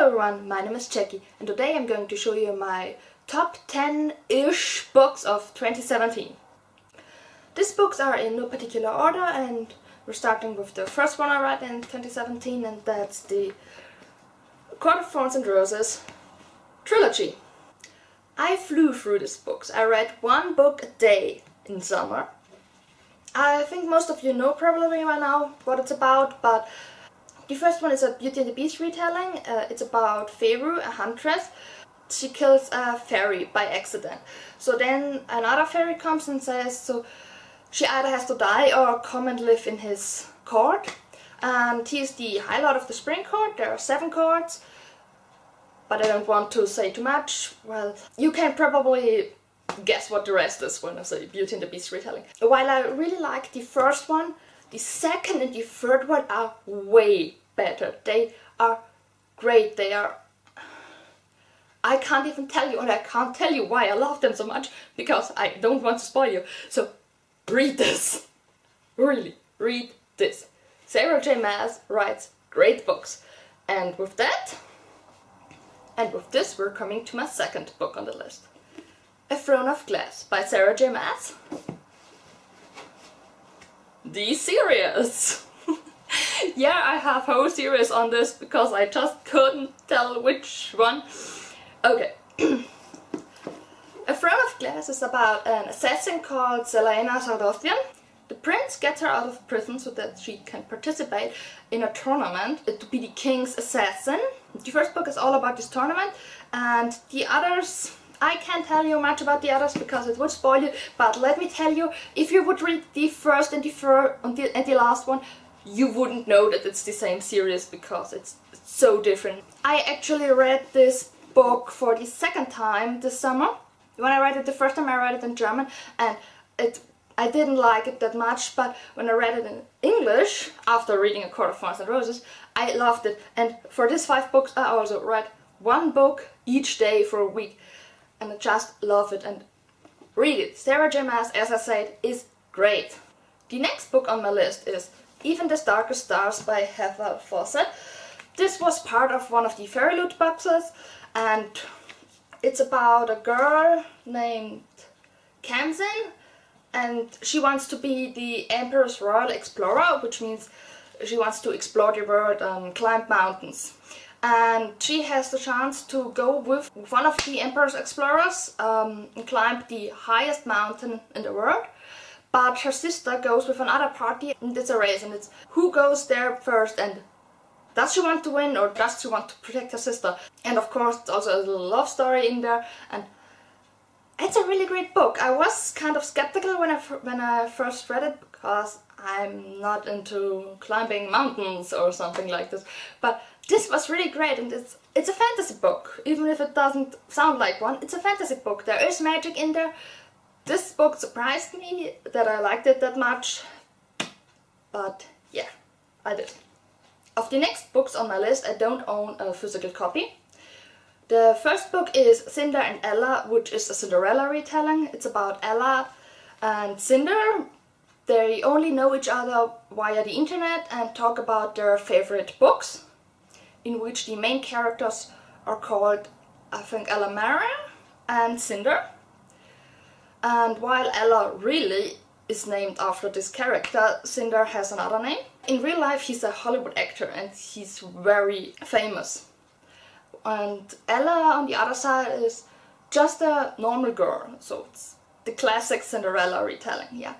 Hello everyone, my name is Jacky and today I'm going to show you my top 10-ish books of 2017. These books are in no particular order and we're starting with the first one I read in 2017, and that's the Court of Thorns and Roses trilogy. I flew through these books. I read one book a day in summer. I think most of you know probably by now what it's about, but the first one is a Beauty and the Beast retelling. It's about Feyre, a huntress. She kills a fairy by accident. So then another fairy comes and says, so she either has to die or come and live in his court. And he is the High Lord of the Spring Court. There are 7 courts, but I don't want to say too much. Well, you can probably guess what the rest is when I say Beauty and the Beast retelling. While I really like the first one, the second and the third one are way better. They are great. They are... I can't even tell you, and I can't tell you why I love them so much, because I don't want to spoil you. So, read this. Really, read this. Sarah J. Maas writes great books. And with that, and with this, we're coming to my second book on the list. A Throne of Glass by Sarah J. Maas. The series! Yeah, I have whole series on this because I just couldn't tell which one. Okay. A Throne of Glass is about an assassin called Selena Sardothian. The prince gets her out of prison so that she can participate in a tournament to be the king's assassin. The first book is all about this tournament, and the others... I can't tell you much about the others because it would spoil you, but let me tell you, if you would read the first and the third and the last one, you wouldn't know that it's the same series because it's so different. I actually read this book for the second time this summer. When I read it the first time, I read it in German, and I didn't like it that much, but when I read it in English, after reading A Court of Thorns and Roses, I loved it. And for these 5 books, I also read one book each day for a week. And I just love it, and read it. Sarah J. Maas, as I said, is great. The next book on my list is Even the Darkest Stars by Heather Fawcett. This was part of one of the Fairy Loot boxes, and it's about a girl named Kamsin, and she wants to be the Emperor's Royal Explorer, which means she wants to explore the world and climb mountains. And she has the chance to go with one of the Emperor's explorers and climb the highest mountain in the world. But her sister goes with another party, and it's a race, and it's who goes there first, and does she want to win or does she want to protect her sister? And of course it's also a little love story in there, and it's a really great book. I was kind of skeptical when I first read it because I'm not into climbing mountains or something like this, but this was really great, and it's a fantasy book. Even if it doesn't sound like one, it's a fantasy book. There is magic in there. This book surprised me that I liked it that much, but yeah, I did. Of the next books on my list, I don't own a physical copy. The first book is Cinder and Ella, which is a Cinderella retelling. It's about Ella and Cinder. They only know each other via the internet and talk about their favorite books, in which the main characters are called, I think, Ella Mara and Cinder. And while Ella really is named after this character, Cinder has another name. In real life he's a Hollywood actor and he's very famous. And Ella on the other side is just a normal girl, so it's the classic Cinderella retelling, yeah.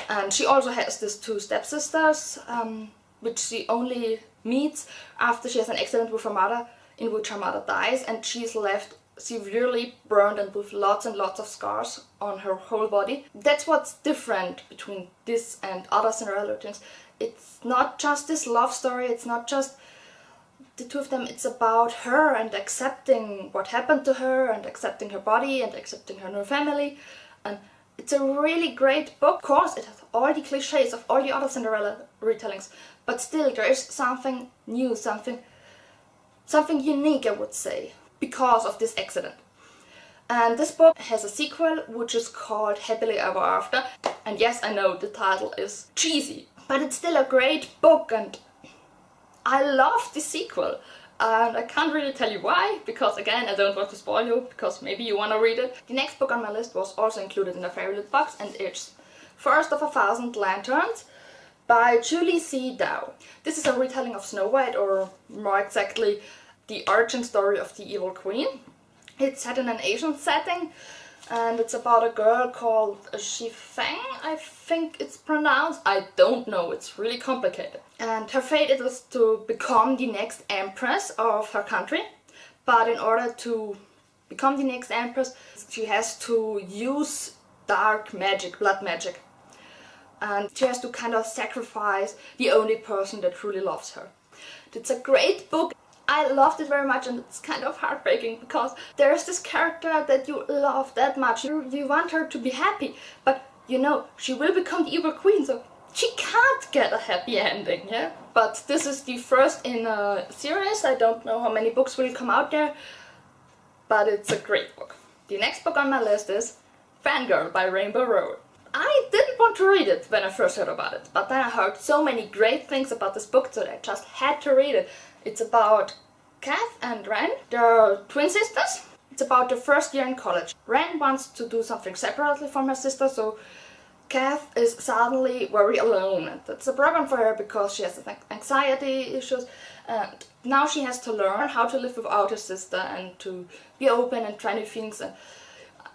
And she also has these 2 stepsisters, which she only meets after she has an accident with her mother, in which her mother dies, and she's left severely burned and with lots and lots of scars on her whole body. That's what's different between this and other Cinderella retelling. It's not just this love story, it's not just the 2 of them, it's about her and accepting what happened to her and accepting her body and accepting her new family. And it's a really great book. Of course, it has all the cliches of all the other Cinderella retellings, but still there is something new, something unique, I would say, because of this accident. And this book has a sequel which is called Happily Ever After. And yes, I know the title is cheesy, but it's still a great book, and I love the sequel. and I can't really tell you why, because again I don't want to spoil you, because maybe you want to read it. The next book on my list was also included in a fairy lit box, and it's First of a Thousand Lanterns by Julie C. Dow. This is a retelling of Snow White, or more exactly the origin story of the evil queen. It's set in an Asian setting, and it's about a girl called Shifeng, I think it's pronounced. I don't know, it's really complicated. And her fate it was to become the next empress of her country. But in order to become the next empress, she has to use dark magic, blood magic. And she has to kind of sacrifice the only person that truly loves her. It's a great book. I loved it very much, and it's kind of heartbreaking because there's this character that you love that much. You want her to be happy, but you know, she will become the evil queen, so she can't get a happy ending, yeah? But this is the first in a series. I don't know how many books will come out there, but it's a great book. The next book on my list is Fangirl by Rainbow Rowell. I didn't want to read it when I first heard about it, but then I heard so many great things about this book that I just had to read it. It's about Kath and Ren. They're twin sisters. It's about their first year in college. Ren wants to do something separately from her sister, so Kath is suddenly very alone. And that's a problem for her because she has anxiety issues, and now she has to learn how to live without her sister and to be open and try new things.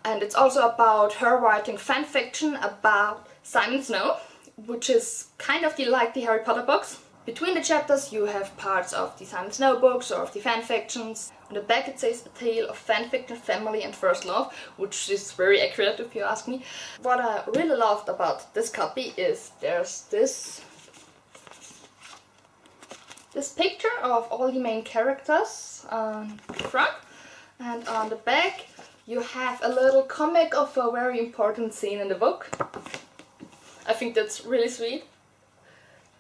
And it's also about her writing fan fiction about Simon Snow, which is kind of like the Harry Potter books. Between the chapters you have parts of the Simon Snow books or of the fan fictions. On the back it says A Tale of Fanfiction, Family and First Love, which is very accurate if you ask me. What I really loved about this copy is there's this picture of all the main characters on the front, and on the back you have a little comic of a very important scene in the book. I think that's really sweet.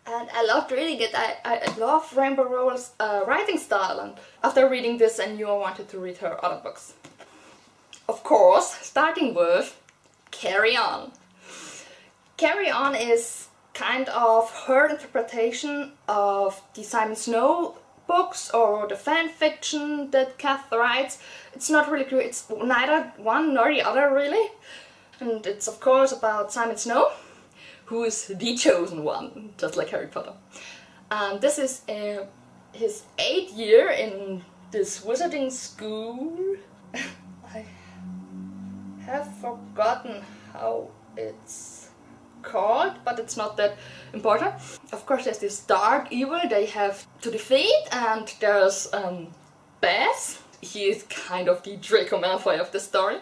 And I loved reading it. I love Rainbow Rowell's writing style, and after reading this I knew I wanted to read her other books. Of course, starting with Carry On. Carry On is kind of her interpretation of the Simon Snow books or the fan fiction that Kath writes. It's not really clear, it's neither one nor the other really. And it's of course about Simon Snow, who is the chosen one, just like Harry Potter. And this is his 8th year in this wizarding school. I have forgotten how it's called, but it's not that important. Of course there's this dark evil they have to defeat, and there's Baz. He is kind of the Draco Malfoy of the story.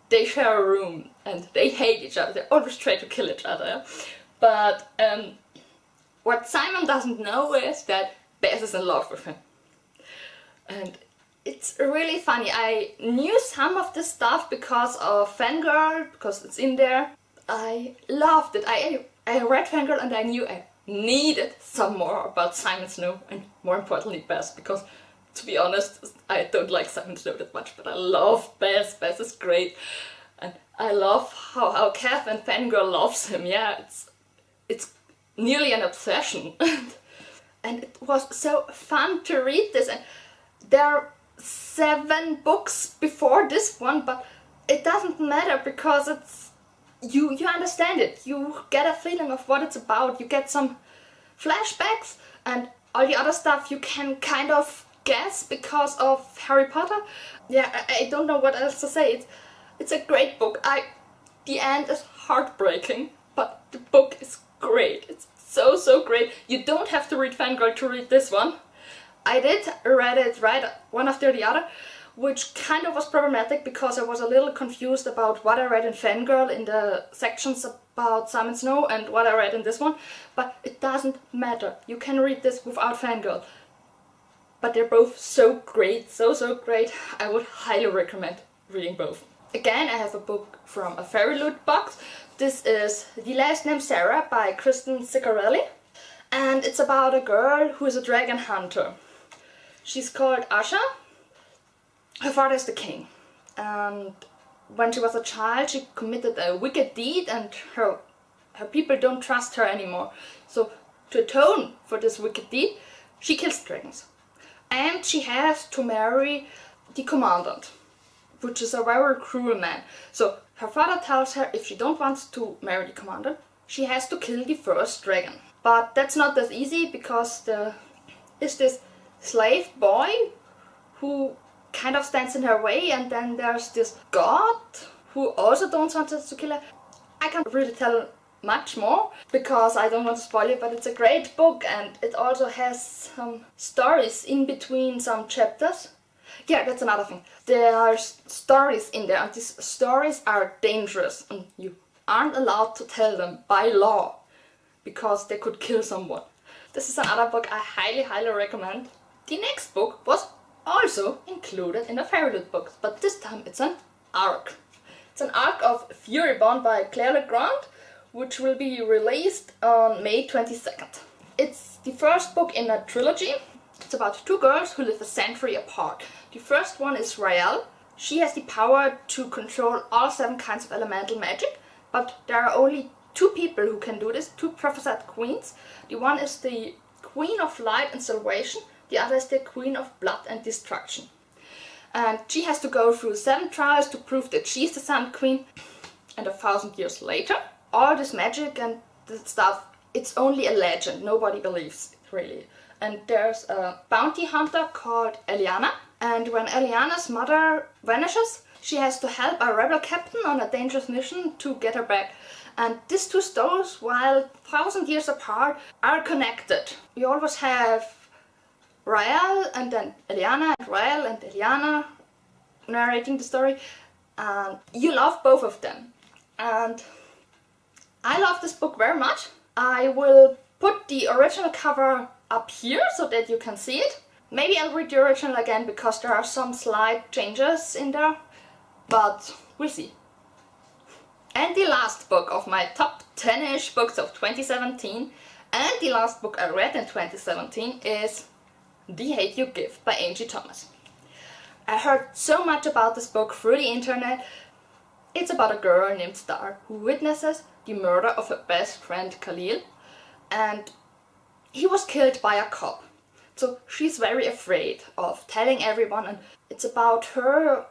They share a room and they hate each other. They always try to kill each other. But what Simon doesn't know is that Baz is in love with him. And it's really funny. I knew some of this stuff because of Fangirl, because it's in there. I loved it. I read Fangirl and I knew I needed some more about Simon Snow, and more importantly Baz, because to be honest, I don't like Simon Snow that much, but I love Baz. Baz is great. And I love how Kath and Fangirl loves him. Yeah, it's nearly an obsession. And it was so fun to read this. And there are 7 books before this one, but it doesn't matter because it's you understand it. You get a feeling of what it's about. You get some flashbacks, and all the other stuff you can kind of guess because of Harry Potter. Yeah, I don't know what else to say. It's a great book. The end is heartbreaking, but the book is great. It's so great. You don't have to read Fangirl to read this one. I did read it right one after the other, which kind of was problematic because I was a little confused about what I read in Fangirl in the sections about Simon Snow and what I read in this one, but it doesn't matter. You can read this without Fangirl. But they're both so great, so great. I would highly recommend reading both. Again, I have a book from a fairy loot box. This is The Last Name Sarah by Kristen Ciccarelli. And it's about a girl who is a dragon hunter. She's called Asha. Her father is the king. And when she was a child, she committed a wicked deed, and her people don't trust her anymore. So to atone for this wicked deed, she kills dragons. and she has to marry the commandant, which is a very cruel man. So her father tells her if she don't want to marry the commandant, she has to kill the first dragon. But that's not that easy, because there is this slave boy who kind of stands in her way, and then there's this god who also don't want us to kill her. I can't really tell much more because I don't want to spoil it, but it's a great book, and it also has some stories in between some chapters. Yeah, that's another thing. There are stories in there, and these stories are dangerous, and you aren't allowed to tell them by law because they could kill someone. This is another book I highly recommend. The next book was also included in the Fairyloot books, but this time it's an arc. It's an arc of Fury Bond by Claire Legrand, which will be released on May 22nd. It's the first book in a trilogy. It's about two girls who live a century apart. The first one is Raelle. She has the power to control all 7 kinds of elemental magic, but there are only 2 people who can do this, 2 prophesied queens. The one is the Queen of Light and Salvation, the other is the Queen of Blood and Destruction. And she has to go through 7 trials to prove that she's the Sun Queen. And 1,000 years later, all this magic and this stuff, it's only a legend. Nobody believes it, really. And there's a bounty hunter called Eliana. And when Eliana's mother vanishes, she has to help a rebel captain on a dangerous mission to get her back. And these 2 stories, while 1,000 years apart, are connected. You always have Raelle and then Eliana, and Raelle and Eliana narrating the story. And you love both of them. And I love this book very much. I will put the original cover up here so that you can see it. Maybe I'll read the original again because there are some slight changes in there, but we'll see. And the last book of my top 10-ish books of 2017, and the last book I read in 2017, is The Hate You Give by Angie Thomas. I heard so much about this book through the internet. It's about a girl named Star who witnesses the murder of her best friend Khalil, and he was killed by a cop. So she's very afraid of telling everyone, and it's about her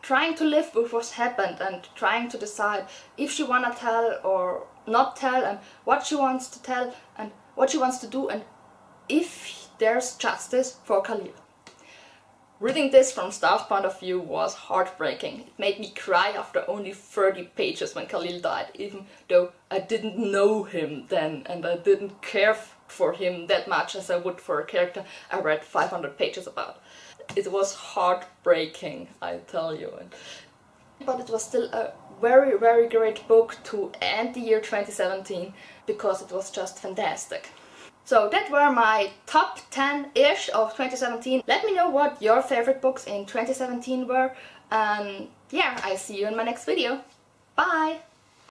trying to live with what's happened and trying to decide if she wanna tell or not tell, and what she wants to tell and what she wants to do, and if there's justice for Khalil. Reading this from Star's point of view was heartbreaking. It made me cry after only 30 pages when Khalil died, even though I didn't know him then and I didn't care for him that much as I would for a character I read 500 pages about. It was heartbreaking, I tell you. But it was still a very great book to end the year 2017 because it was just fantastic. So that were my top 10-ish of 2017. Let me know what your favorite books in 2017 were. Yeah, I see you in my next video. Bye!